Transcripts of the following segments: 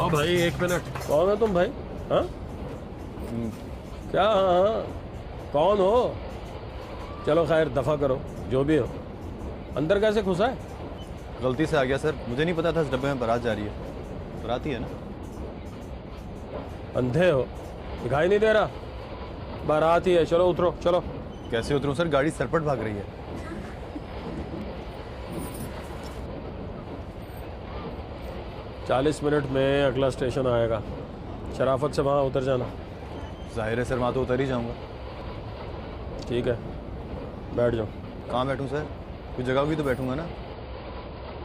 हाँ भाई, एक मिनट। कौन है तुम भाई? हाँ क्या? हाँ हाँ, कौन हो? चलो खैर, दफा करो जो भी हो। अंदर कैसे घुसा है? गलती से आ गया सर, मुझे नहीं पता था इस डब्बे में बारात जा रही है। बारात ही है ना? अंधे हो? दिखाई नहीं दे रहा? बारात ही है। चलो उतरो, चलो। कैसे उतरूं सर, गाड़ी सरपट भाग रही है। 40 मिनट में अगला स्टेशन आएगा। शराफत से वहाँ उतर जाना। जाहिर है सर, वहाँ तो उतर ही जाऊंगा। ठीक है, बैठ जाओ। कहाँ बैठूं सर? कुछ जगह होगी तो बैठूंगा ना।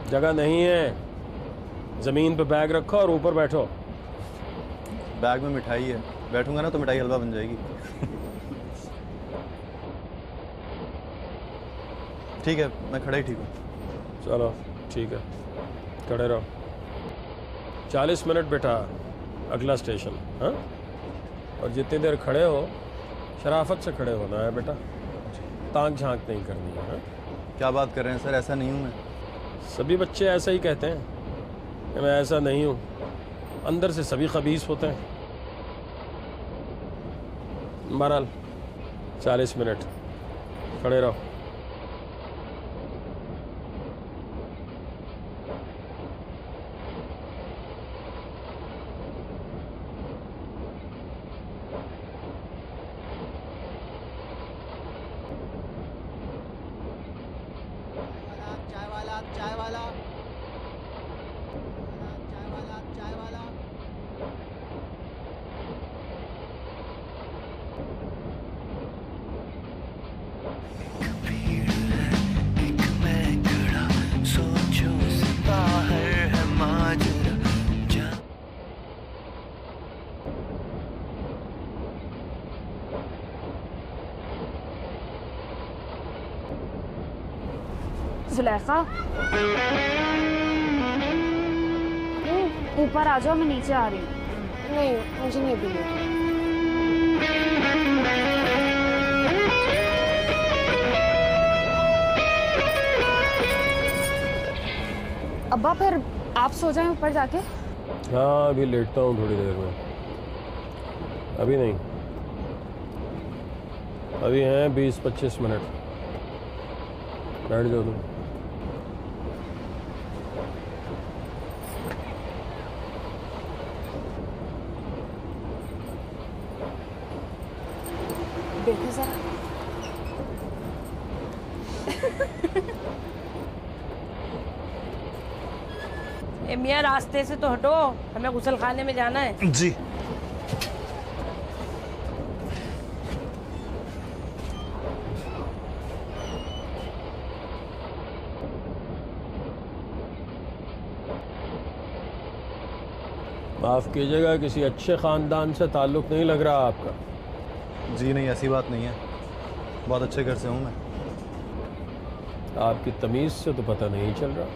जगह नहीं है, ज़मीन पे बैग रखो और ऊपर बैठो। बैग में मिठाई है, बैठूंगा ना तो मिठाई हलवा बन जाएगी। ठीक है, मैं खड़ा ही ठीक हूँ। चलो ठीक है, खड़े रहो। 40 मिनट बेटा, अगला स्टेशन। हाँ, और जितनी देर खड़े हो शराफत से खड़े होना है बेटा, ताक झांक नहीं करनी है। हाँ? क्या बात कर रहे हैं सर, ऐसा नहीं हूँ मैं। सभी बच्चे ऐसा ही कहते हैं कि मैं ऐसा नहीं हूँ, अंदर से सभी खबीस होते हैं। बहरहाल 40 मिनट खड़े रहो। चाय वाला, चाय वाला, चाय वाला, चाय वाला। जुलेखा, ऊपर आ जाओ, मैं नीचे आ रही हूँ। नहीं, मुझे नहीं अभी लेट। अब्बा फिर आप सो जाएं ऊपर जाके। हाँ, अभी लेटता हूँ थोड़ी देर में। अभी नहीं, अभी हैं 20-25 मिनट। बैठ जाओ तुम। देखो जरा। ए मियाँ, रास्ते से तो हटो, हमें गुसल खाने में जाना है। जी। माफ़ कीजिएगा, किसी अच्छे ख़ानदान से ताल्लुक़ नहीं लग रहा आपका। जी नहीं, ऐसी बात नहीं है, बहुत अच्छे घर से हूँ मैं। आपकी तमीज़ से तो पता नहीं चल रहा।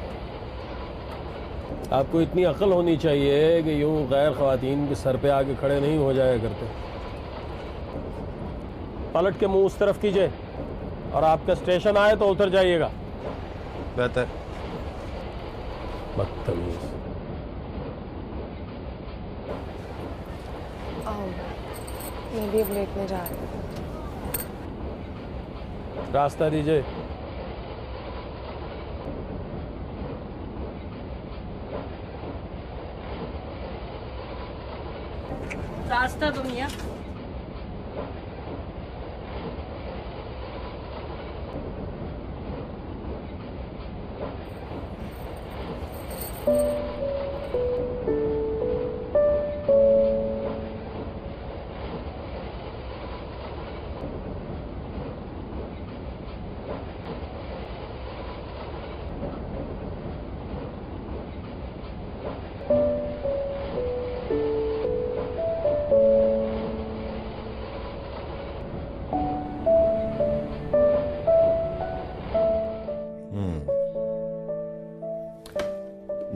आपको इतनी अक्ल होनी चाहिए कि यूं गैर ख़वातीन के सर पे आके खड़े नहीं हो जाया करते। पलट के मुंह उस तरफ कीजिए और आपका स्टेशन आए तो उतर जाइएगा। बेहतर। बदतमीज़। मैं भी अब लेटने जा रही हूँ। रास्ता दीजिए। रास्ता दो मियाँ।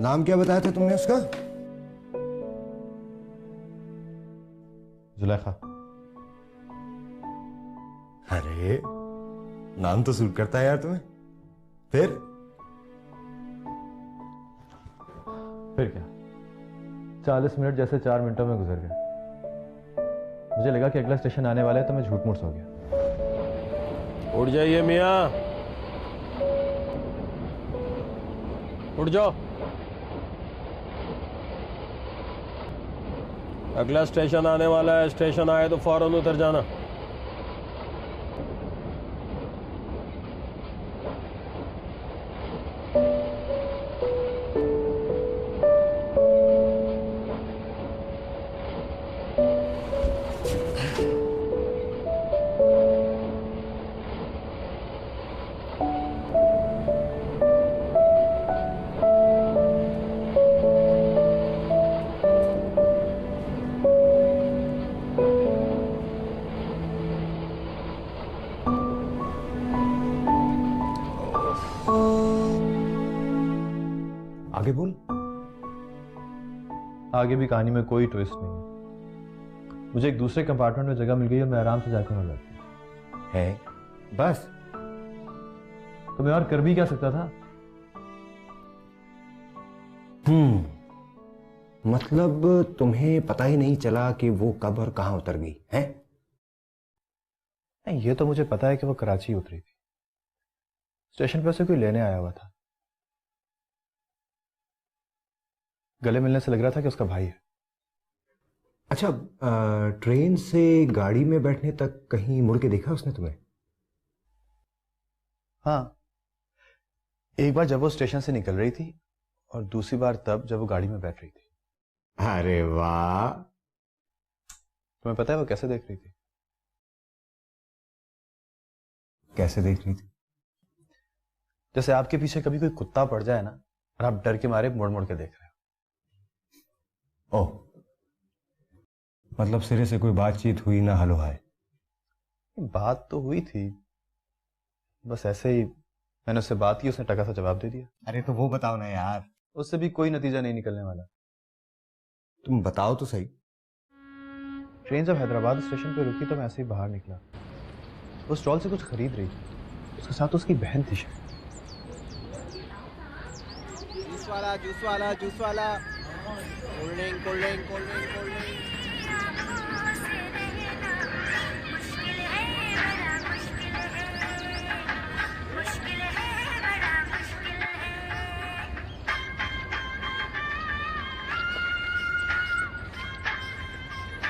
नाम क्या बताया था तुमने उसका? जुलेखा। अरे नाम तो सूट करता है यार तुम्हें। फिर फिर क्या? 40 मिनट जैसे 4 मिनटों में गुजर गए। मुझे लगा कि अगला स्टेशन आने वाला है तो मैं झूठ मूठ सो गया। उठ जाइए मियाँ, उठ जाओ। अगला स्टेशन आने वाला है, स्टेशन आए तो फौरन उतर जाना। आगे बोल। आगे भी कहानी में कोई ट्विस्ट नहीं है। मुझे एक दूसरे कंपार्टमेंट में जगह मिल गई और मैं आराम से जाकर वहां बैठती है बस। तो मैं और कर भी क्या सकता था? मतलब तुम्हें पता ही नहीं चला कि वो कब और कहां उतर गई है? नहीं, ये तो मुझे पता है कि वो कराची उतरी थी। स्टेशन पर से कोई लेने आया हुआ था। गले मिलने से लग रहा था कि उसका भाई है। अच्छा, ट्रेन से गाड़ी में बैठने तक कहीं मुड़ के देखा उसने तुम्हें? हाँ, एक बार जब वो स्टेशन से निकल रही थी और दूसरी बार तब जब वो गाड़ी में बैठ रही थी। अरे वाह। तुम्हें पता है वो कैसे देख रही थी? कैसे देख रही थी? जैसे आपके पीछे कभी कोई कुत्ता पड़ जाए ना और आप डर के मारे मुड़ मुड़ के देख रहे हो। ओह, मतलब सिरे से कोई बातचीत हुई ना, हलो हाय? बात तो हुई थी, बस ऐसे ही मैंने उससे बात की, उसने टका सा जवाब दे दिया। अरे तो वो बताओ ना यार। उससे भी कोई नतीजा नहीं निकलने वाला। तुम बताओ तो सही। ट्रेन जब हैदराबाद स्टेशन पे रुकी तो मैं ऐसे ही बाहर निकला। वो स्टॉल से कुछ खरीद रही थी, उसके साथ उसकी बहन थी शायद। जूस वाला जूस वाला जूस वाला, cold drink cold drink cold drink cold drink.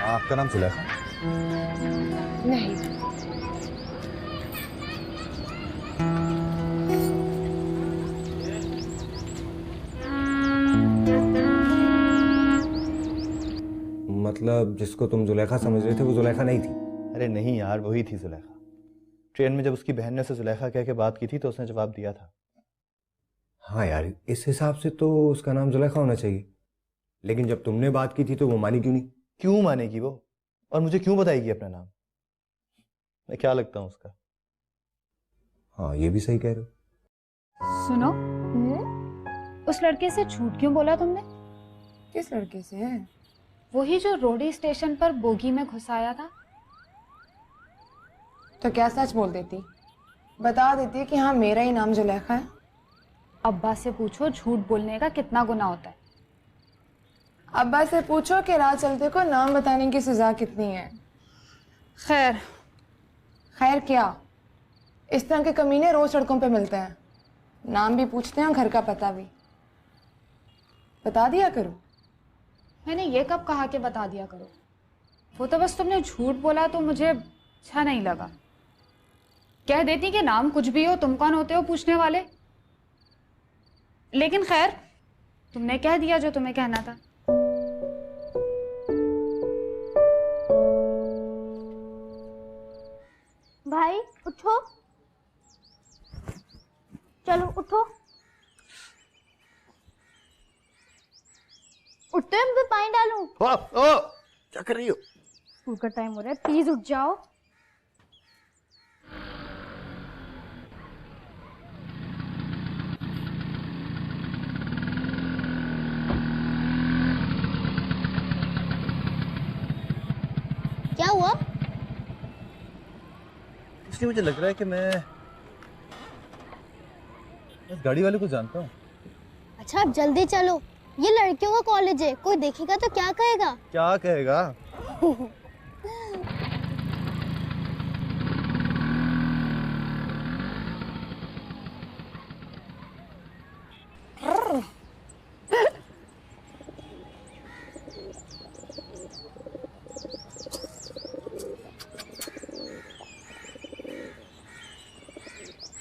आपका नाम सुलेखा? नहीं। मतलब जिसको तुम जुलेखा समझ रहे थे वो जुलेखा नहीं थी? अरे नहीं यार, वही थी जुलेखा। ट्रेन में जब उसकी बहन ने उसे जुलेखा कह के बात की थी तो उसने जवाब दिया था। हाँ यार, इस हिसाब से तो उसका नाम जुलेखा होना चाहिए, लेकिन जब तुमने बात की थी तो वो मानी क्यों नहीं? क्यों मानेगी वो? और मुझे क्यों बताएगी अपना नाम? मैं क्या लगता हूँ उसका? हाँ, ये भी सही कह रहे हो। सुनो, उस लड़के से झूठ क्यों बोला तुमने? किस लड़के से? वही जो रोडी स्टेशन पर बोगी में घुसाया था। तो क्या सच बोल देती? बता देती कि हाँ मेरा ही नाम जुलेखा है। अब्बा से पूछो झूठ बोलने का कितना गुनाह होता है। अब्बा से पूछो कि राह चलते को नाम बताने की सजा कितनी है। खैर खैर क्या, इस तरह के कमीने रोज सड़कों पे मिलते हैं। नाम भी पूछते हैं और घर का पता भी। बता दिया करो। मैंने ये कब कहा कि बता दिया करो? वो तो बस तुमने झूठ बोला तो मुझे अच्छा नहीं लगा। कह देती कि नाम कुछ भी हो, तुम कौन होते हो पूछने वाले। लेकिन खैर, तुमने कह दिया जो तुम्हें कहना था। भाई उठो, चलो उठो। उठते हैं, मैं पानी डालूं? क्या कर रही हो? स्कूल का टाइम हो रहा है, प्लीज उठ जाओ। क्या हुआ? इसलिए मुझे लग रहा है कि मैं इस गाड़ी वाले को जानता हूँ। अच्छा, अब जल्दी चलो। ये लड़कियों का कॉलेज है, कोई देखेगा तो क्या कहेगा? क्या कहेगा?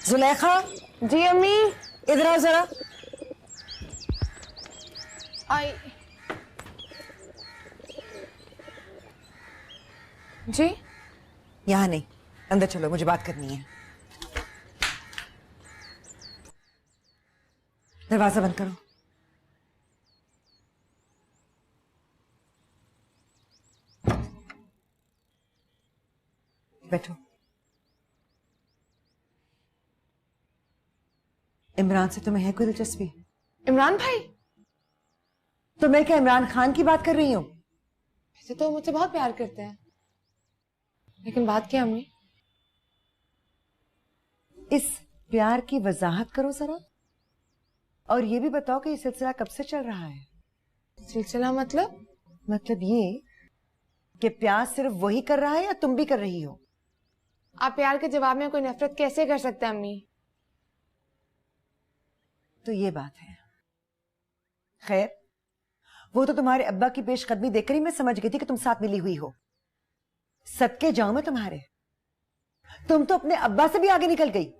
जुलेखा, जी अम्मी। इधर आओ जरा। आई। जी यहाँ नहीं, अंदर चलो, मुझे बात करनी है। दरवाजा बंद करो। बैठो। इमरान से तुम्हें है कोई दिलचस्पी? इमरान भाई? तो मैं क्या इमरान खान की बात कर रही हूँ? वैसे तो मुझसे बहुत प्यार करते हैं, लेकिन बात क्या अम्मी? इस प्यार की वजाहत करो जरा, और ये भी बताओ कि ये सिलसिला कब से चल रहा है? सिलसिला मतलब? मतलब ये कि प्यार सिर्फ वही कर रहा है या तुम भी कर रही हो? आप प्यार के जवाब में कोई नफरत कैसे कर सकते हैं अम्मी? तो ये बात है। खैर, वो तो तुम्हारे अब्बा की पेशकदमी देखकर ही मैं समझ गई थी कि तुम साथ मिली हुई हो। सदके जाऊं मैं तुम्हारे, तुम तो अपने अब्बा से भी आगे निकल गई।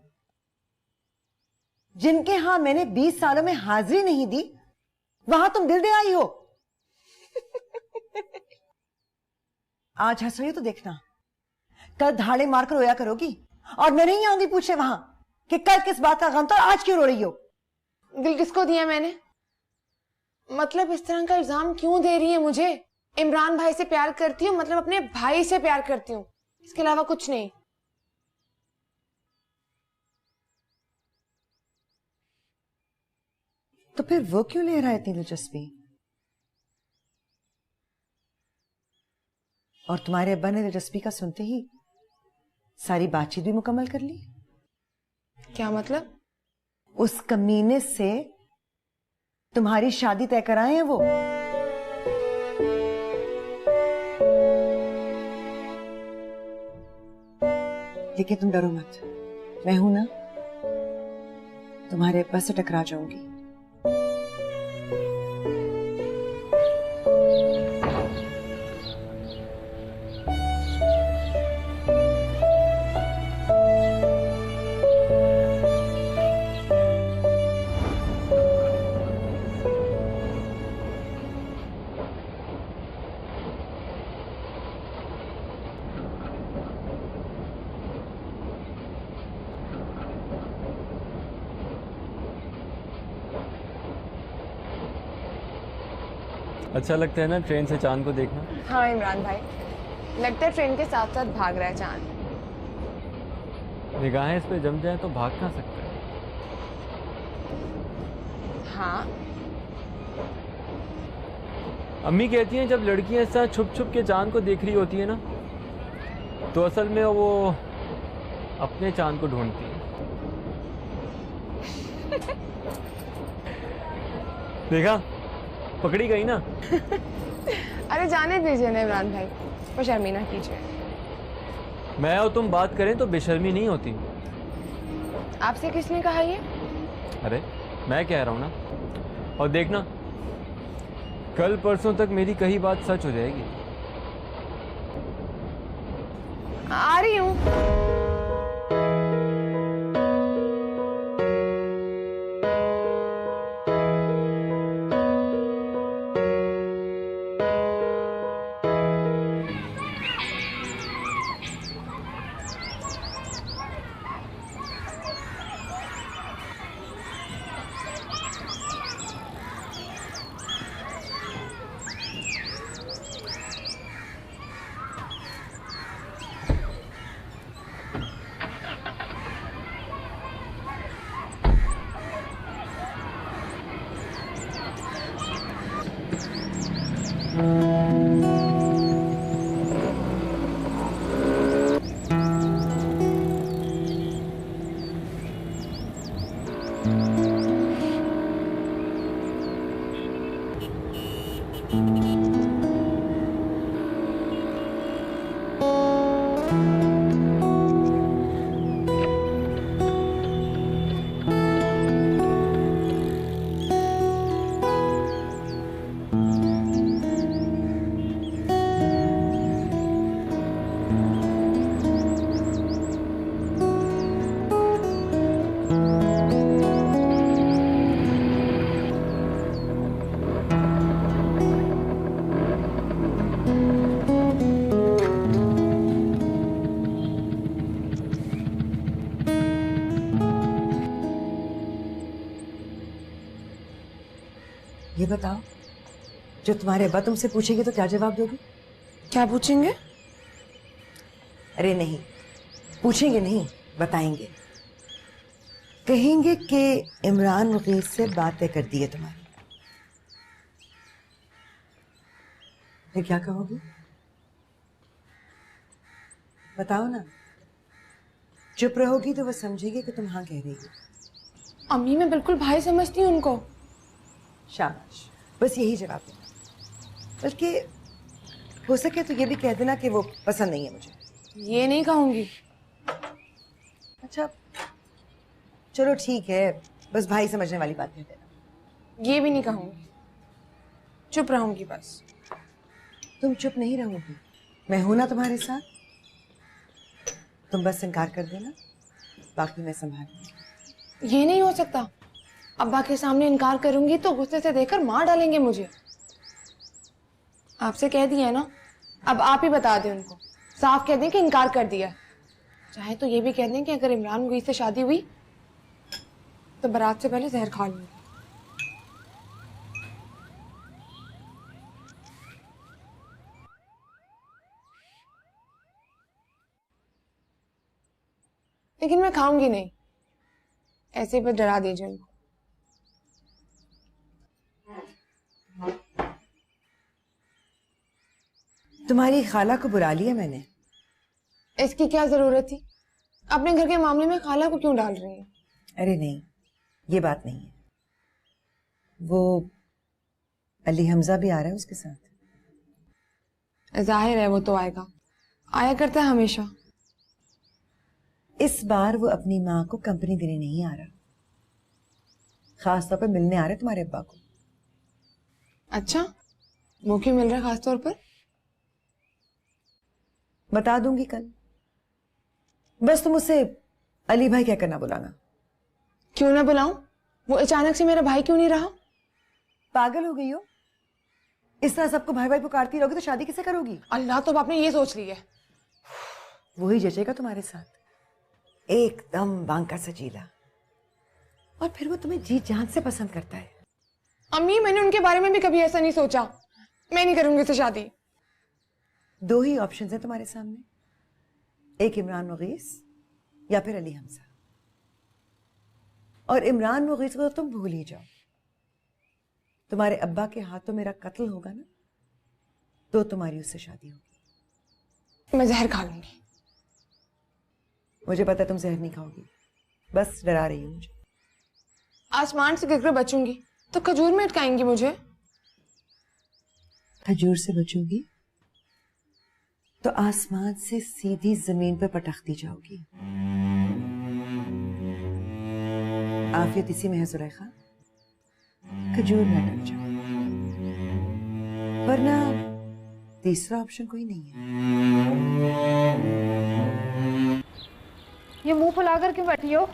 जिनके यहां मैंने 20 सालों में हाजिरी नहीं दी, वहां तुम दिल दे आई हो। आज हंस रही हो तो देखना, कल धाड़े मारकर रोया करोगी, और मैं नहीं आऊंगी पूछे वहां कि कल किस बात का गम था और आज क्यों रो रही हो। दिल किसको दिया मैंने? मतलब इस तरह का इल्जाम क्यों दे रही है मुझे? इमरान भाई से प्यार करती हूँ, मतलब अपने भाई से प्यार करती हूँ, इसके अलावा कुछ नहीं। तो फिर वो क्यों ले रहा है इतनी दिलचस्पी? और तुम्हारे अब्बा ने दिलचस्पी का सुनते ही सारी बातचीत भी मुकम्मल कर ली। क्या मतलब? उस कमीने से तुम्हारी शादी तय कराए हैं वो। लेकिन तुम डरो मत, मैं हूं ना, तुम्हारे अब्बा से टकरा जाऊंगी। अच्छा लगता है ना ट्रेन से चांद को देखना? हाँ इमरान भाई, लगता है ट्रेन के साथ साथ भाग रहा है चांद। निगाहें इस पे जम जाए तो भाग कहाँ सकता है? हाँ, अम्मी कहती हैं जब लड़कियां इस तरह छुप छुप के चांद को देख रही होती है ना, तो असल में वो अपने चांद को ढूंढती है। देखा, पकड़ी गई ना। अरे जाने दीजिए ना इमरान भाई, पर शर्मी ना कीजिए। मैं और तुम बात करें तो बेशर्मी नहीं होती। आपसे किसने कहा ये? अरे मैं कह रहा हूं ना, और देखना कल परसों तक मेरी कही बात सच हो जाएगी। आ रही हूँ। ये बताओ, जो तुम्हारे अब्बा तुमसे पूछेंगे तो क्या जवाब दोगे? क्या पूछेंगे? अरे नहीं, पूछेंगे नहीं, बताएंगे। कहेंगे कि इमरान मुगीस से बातें कर दी है तुम्हारी। फिर क्या कहोगे? बताओ ना। चुप रहोगी तो वो समझेगी कि तुम हाँ कह रही हो। अम्मी मैं बिल्कुल भाई समझती हूँ उनको। शाबाश, बस यही जवाब देना। बल्कि हो सके तो ये भी कह देना कि वो पसंद नहीं है मुझे। ये नहीं कहूंगी। अच्छा चलो ठीक है, बस भाई समझने वाली बात कह देना। ये भी नहीं कहूंगी, चुप रहूंगी बस। तुम चुप नहीं रहोगी, मैं हूं ना तुम्हारे साथ। तुम बस इनकार कर देना, बाकी मैं संभाल लूंगी। ये नहीं हो सकता। अब्बा के सामने इनकार करूंगी तो गुस्से से देखकर मार डालेंगे मुझे। आपसे कह दिया है ना, अब आप ही बता दें उनको। साफ कह दें कि इनकार कर दिया। चाहे तो ये भी कह दें कि अगर इमरान मुगीस से शादी हुई तो बारात से पहले जहर खा लूंगी। लेकिन मैं खाऊंगी नहीं, ऐसे ही बस डरा दीजिए उनको। तुम्हारी खाला को बुला लिया मैंने। इसकी क्या जरूरत थी? अपने घर के मामले में खाला को क्यों डाल रही हैं? अरे नहीं, ये बात नहीं है। वो अली हमजा भी आ रहा है उसके साथ। जाहिर है वो तो आएगा, आया करता है हमेशा। इस बार वो अपनी माँ को कंपनी देने नहीं आ रहा, खास तौर पर मिलने आ रहा है तुम्हारे अब्बा को। अच्छा, वो क्यों मिल रहा है खास तौर पर? बता दूंगी कल। बस तुम उसे अली भाई क्या करना बुलाना। क्यों ना बुलाऊं? वो अचानक से मेरा भाई क्यों नहीं रहा? पागल हो गई हो? इस तरह सबको भाई भाई पुकारती रहोगी तो शादी किसे करोगी? अल्लाह, तो आपने ये सोच लिया। वही जचेगा तुम्हारे साथ, एकदम बांका सजीला। और फिर वो तुम्हें जी जान से पसंद करता है। अम्मी मैंने उनके बारे में भी कभी ऐसा नहीं सोचा। मैं नहीं करूंगी उससे शादी। दो ही ऑप्शन है तुम्हारे सामने, एक इमरान मुगीस या फिर अली हमजा। और इमरान मुगीस को तो तुम भूल ही जाओ। तुम्हारे अब्बा के हाथों मेरा कत्ल होगा ना, तो तुम्हारी उससे शादी होगी। मैं जहर खा लूंगी। मुझे पता है तुम जहर नहीं खाओगी, बस डरा रही हो मुझे। आसमान से गिरकर बचूंगी तो खजूर में अटकाएंगी मुझे। खजूर से बचोगी तो आसमान से सीधी जमीन पर पटकती जाओगी। आफियत इसी में है जुलेखा, खजूर में अटक जाओ, वरना तीसरा ऑप्शन कोई नहीं है। ये मुंह फुलाकर क्यों बैठी हो?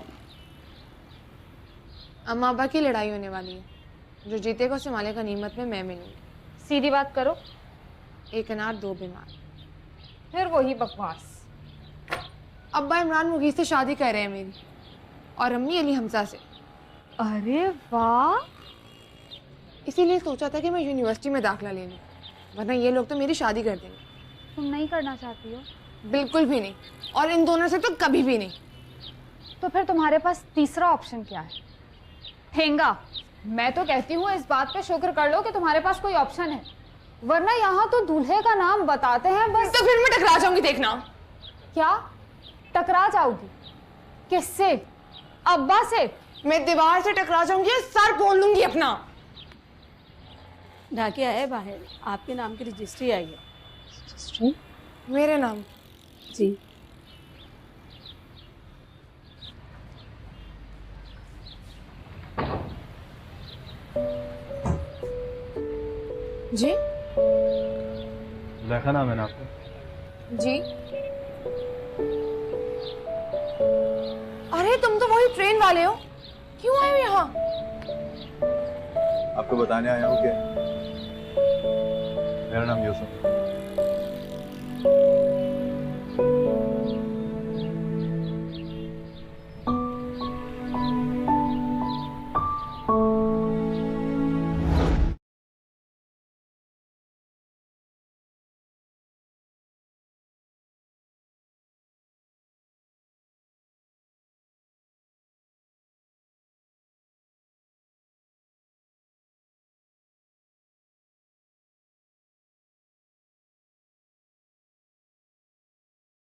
अम्मा अब्बा की लड़ाई होने वाली है। जो जीतेगा उसे माले का नीमत में मैं मिलूंगी। सीधी बात करो। एक अनार दो बीमार। फिर वही बकवास। अब्बा इमरान मुगीस से शादी कर रहे हैं मेरी, और अम्मी अली हमजा से। अरे वाह! इसीलिए सोचा था कि मैं यूनिवर्सिटी में दाखिला ले लूं, वरना ये लोग तो मेरी शादी कर देंगे। तुम नहीं करना चाहती हो? बिल्कुल भी नहीं, और इन दोनों से तो कभी भी नहीं। तो फिर तुम्हारे पास तीसरा ऑप्शन क्या है? ठेंगा। मैं तो कहती हूँ इस बात पे शुक्र कर लो कि तुम्हारे पास कोई ऑप्शन है, वरना यहाँ तो दूल्हे का नाम बताते हैं बस। तो फिर मैं टकरा जाऊंगी, देखना। क्या टकरा जाओगी? किससे? अब्बा से? मैं दीवार से टकरा जाऊंगी और सर फोड़ लूंगी अपना। डाकिया है बाहर, आपके नाम की रजिस्ट्री आई है। मेरे नाम? जी। जी जुलेखा नाम है ना आपका? जी। अरे तुम तो वही ट्रेन वाले हो, क्यों आए हो यहाँ? आपको बताने आया हूँ कि मेरा नाम यूसुफ।